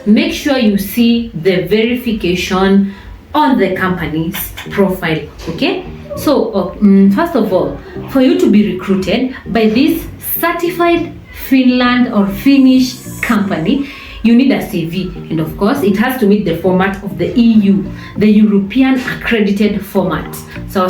make sure you see the verification on the company's profile. Okay, so first of all, for you to be recruited by this certified Finland or Finnish company, you need a CV, and of course it has to meet the format of the EU, the European accredited format. So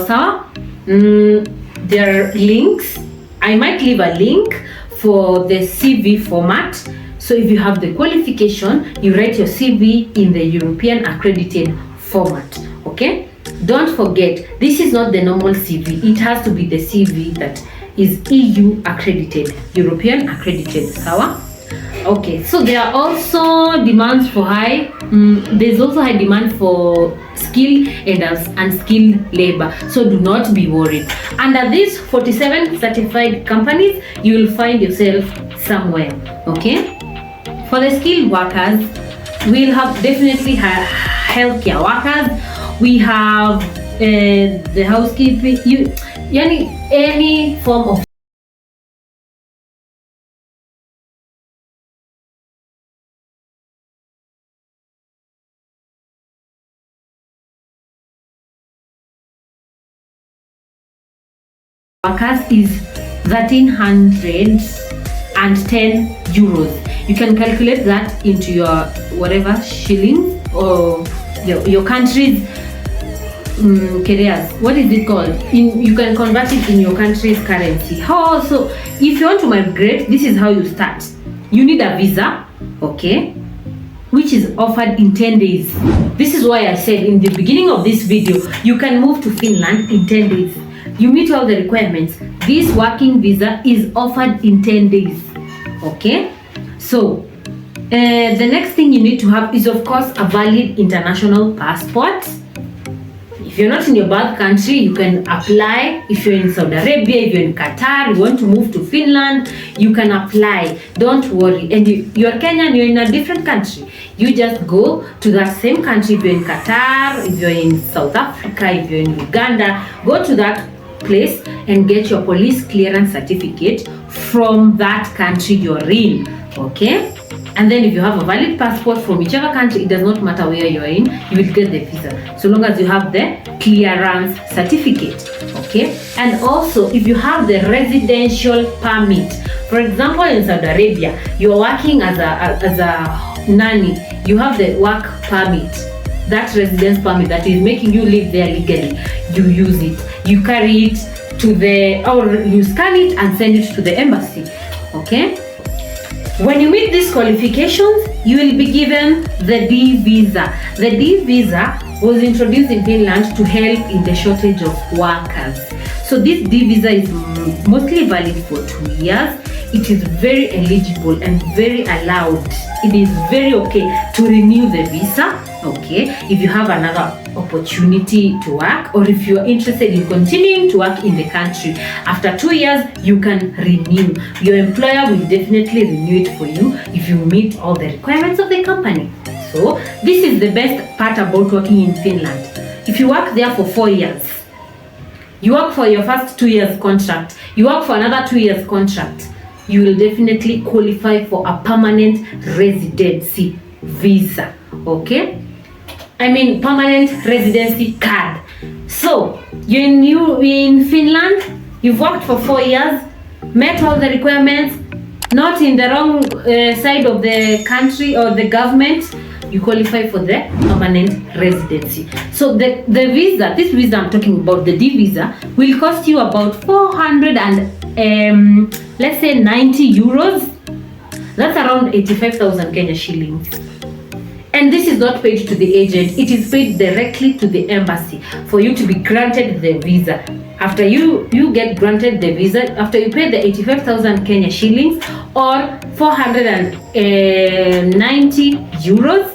there are links. I might leave a link for the CV format. So if you have the qualification, you write your CV in the European accredited format. Okay, don't forget, this is not the normal CV. It has to be the CV that is EU accredited, European accredited. Sawa? Okay, so there are also demands for there's also high demand for skilled and unskilled labor. So do not be worried. Under these 47 certified companies, you will find yourself somewhere. Okay? For the skilled workers, we'll have definitely healthcare workers. We have the housekeeping, any form of workers is 1,310 euros. You can calculate that into your whatever shilling or your country's careers. What is it called? You can convert it in your country's currency. So if you want to migrate, this is how you start. You need a visa, okay, which is offered in 10 days. This is why I said in the beginning of this video, you can move to Finland in 10 days. You meet all the requirements. This working visa is offered in 10 days. Okay, so the next thing you need to have is, of course, a valid international passport. If you're not in your birth country, you can apply. If you're in Saudi Arabia, if you're in Qatar, you want to move to Finland, you can apply. Don't worry. And you're Kenyan, you're in a different country, you just go to that same country. If you're in Qatar, if you're in South Africa, if you're in Uganda, go to that place and get your police clearance certificate from that country you're in. Okay, and then if you have a valid passport from whichever country, it does not matter where you're in, you will get the visa so long as you have the clearance certificate. Okay, and also if you have the residential permit, for example in Saudi Arabia, you're working as a nanny, you have the work permit, that residence permit that is making you live there legally. You use it, you carry it to or you scan it and send it to the embassy. Okay, when you meet these qualifications, you will be given the D visa. The D visa was introduced in Finland to help in the shortage of workers. So this D visa is mostly valid for 2 years. It is very eligible and very allowed. It is very okay to renew the visa. Okay, if you have another opportunity to work, or if you're interested in continuing to work in the country, after 2 years you can renew. Your employer will definitely renew it for you if you meet all the requirements of the company. So this is the best part about working in Finland. If you work there for 4 years, you work for your first 2 years contract, you work for another 2 years contract, you will definitely qualify for a permanent residency visa. Okay, I mean permanent residency card. So you're in Finland, you've worked for 4 years, met all the requirements, not in the wrong side of the country or the government, you qualify for the permanent residency. So the visa, this visa I'm talking about, the D visa, will cost you about 400 and let's say 90 euros. That's around 85,000 Kenya shillings. And this is not paid to the agent, it is paid directly to the embassy for you to be granted the visa. After you get granted the visa, after you pay the 85,000 Kenya shillings or 490 euros,